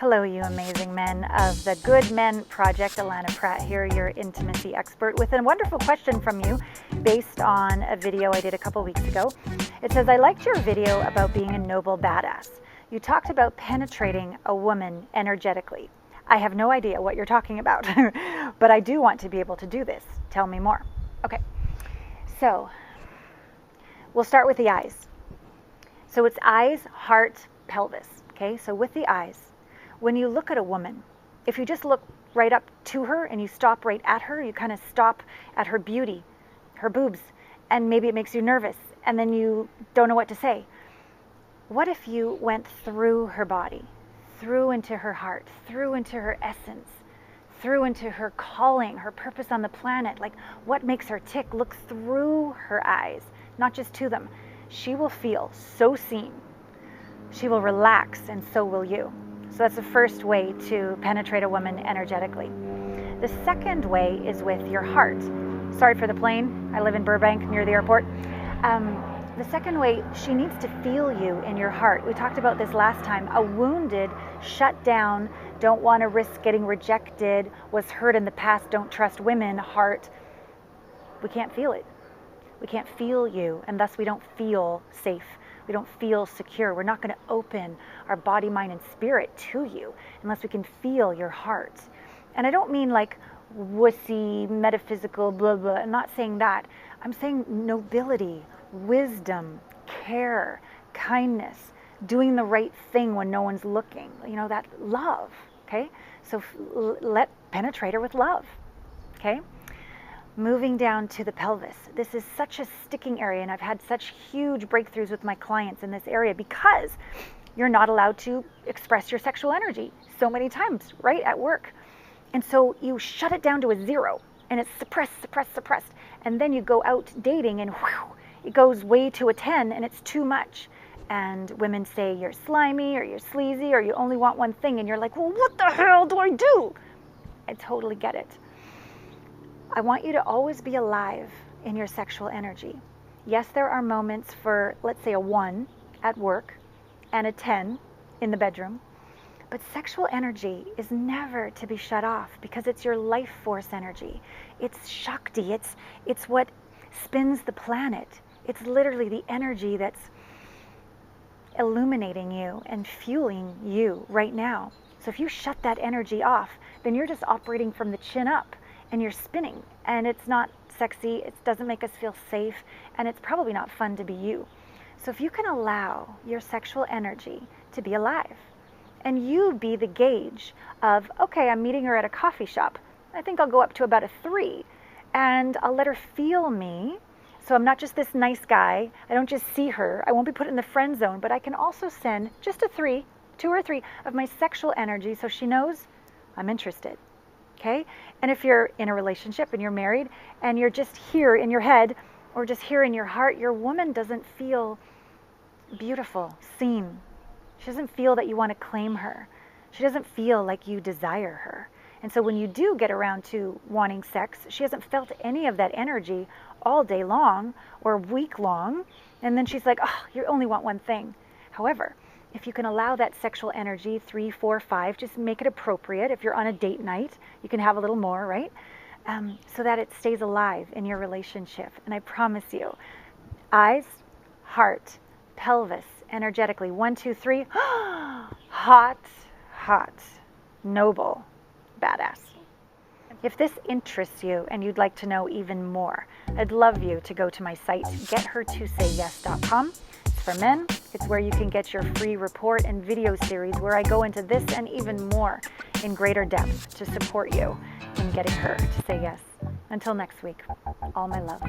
Hello, you amazing men of the Good Men Project. Allana Pratt here, your intimacy expert, with a wonderful question from you based on a video I did a couple weeks ago. It says, I liked your video about being a noble badass. You talked about penetrating a woman energetically. I have no idea what you're talking about, but I do want to be able to do this. Tell me more. Okay, so we'll start with the eyes. So it's eyes, heart, pelvis. Okay, so with the eyes, when you look at a woman, if you just look right up to her and you stop right at her, you kind of stop at her beauty, her boobs, and maybe it makes you nervous, and then you don't know what to say. What if you went through her body, through into her heart, through into her essence, through into her calling, her purpose on the planet, like what makes her tick? Look through her eyes, not just to them. She will feel so seen. She will relax, and so will you. So that's the first way to penetrate a woman energetically. The second way is with your heart. Sorry for the plane. I live in Burbank near the airport. The second way, she needs to feel you in your heart. We talked about this last time. A wounded, shut down, don't want to risk getting rejected, was hurt in the past, don't trust women, heart. We can't feel it. We can't feel you, and thus we don't feel safe. We don't feel secure. We're not going to open our body, mind, and spirit to you unless we can feel your heart. And I don't mean like wussy, metaphysical, blah, blah. I'm not saying that. I'm saying nobility, wisdom, care, kindness, doing the right thing when no one's looking. You know, that love, okay? So let penetrate her with love, okay? Moving down to the pelvis. This is such a sticking area, and I've had such huge breakthroughs with my clients in this area because you're not allowed to express your sexual energy so many times, right, at work. And so you shut it down to a 0, and it's suppressed, suppressed, suppressed. And then you go out dating, and whew, it goes way to a 10, and it's too much. And women say you're slimy, or you're sleazy, or you only want one thing, and you're like, well, what the hell do I do? I totally get it. I want you to always be alive in your sexual energy. Yes, there are moments for, let's say, a 1 at work and a 10 in the bedroom, but sexual energy is never to be shut off because it's your life force energy. It's Shakti. It's what spins the planet. It's literally the energy that's illuminating you and fueling you right now. So if you shut that energy off, then you're just operating from the chin up. And you're spinning, and it's not sexy, it doesn't make us feel safe, and it's probably not fun to be you. So if you can allow your sexual energy to be alive, and you be the gauge of, okay, I'm meeting her at a coffee shop, I think I'll go up to about a 3, and I'll let her feel me, so I'm not just this nice guy, I don't just see her, I won't be put in the friend zone, but I can also send just a 3, 2 or 3 of my sexual energy so she knows I'm interested. Okay? And if you're in a relationship and you're married and you're just here in your head or just here in your heart, your woman doesn't feel beautiful, seen. She doesn't feel that you want to claim her. She doesn't feel like you desire her. And so when you do get around to wanting sex, she hasn't felt any of that energy all day long or week long. And then she's like, oh, you only want one thing. However, if you can allow that sexual energy, 3, 4, 5, just make it appropriate. If you're on a date night, you can have a little more, right? So that it stays alive in your relationship. And I promise you, eyes, heart, pelvis, energetically, 1, 2, 3, hot, hot, noble, badass. If this interests you and you'd like to know even more, I'd love you to go to my site, gethertosayyes.com. It's for men. It's where you can get your free report and video series where I go into this and even more in greater depth to support you in getting her to say yes. Until next week, all my love.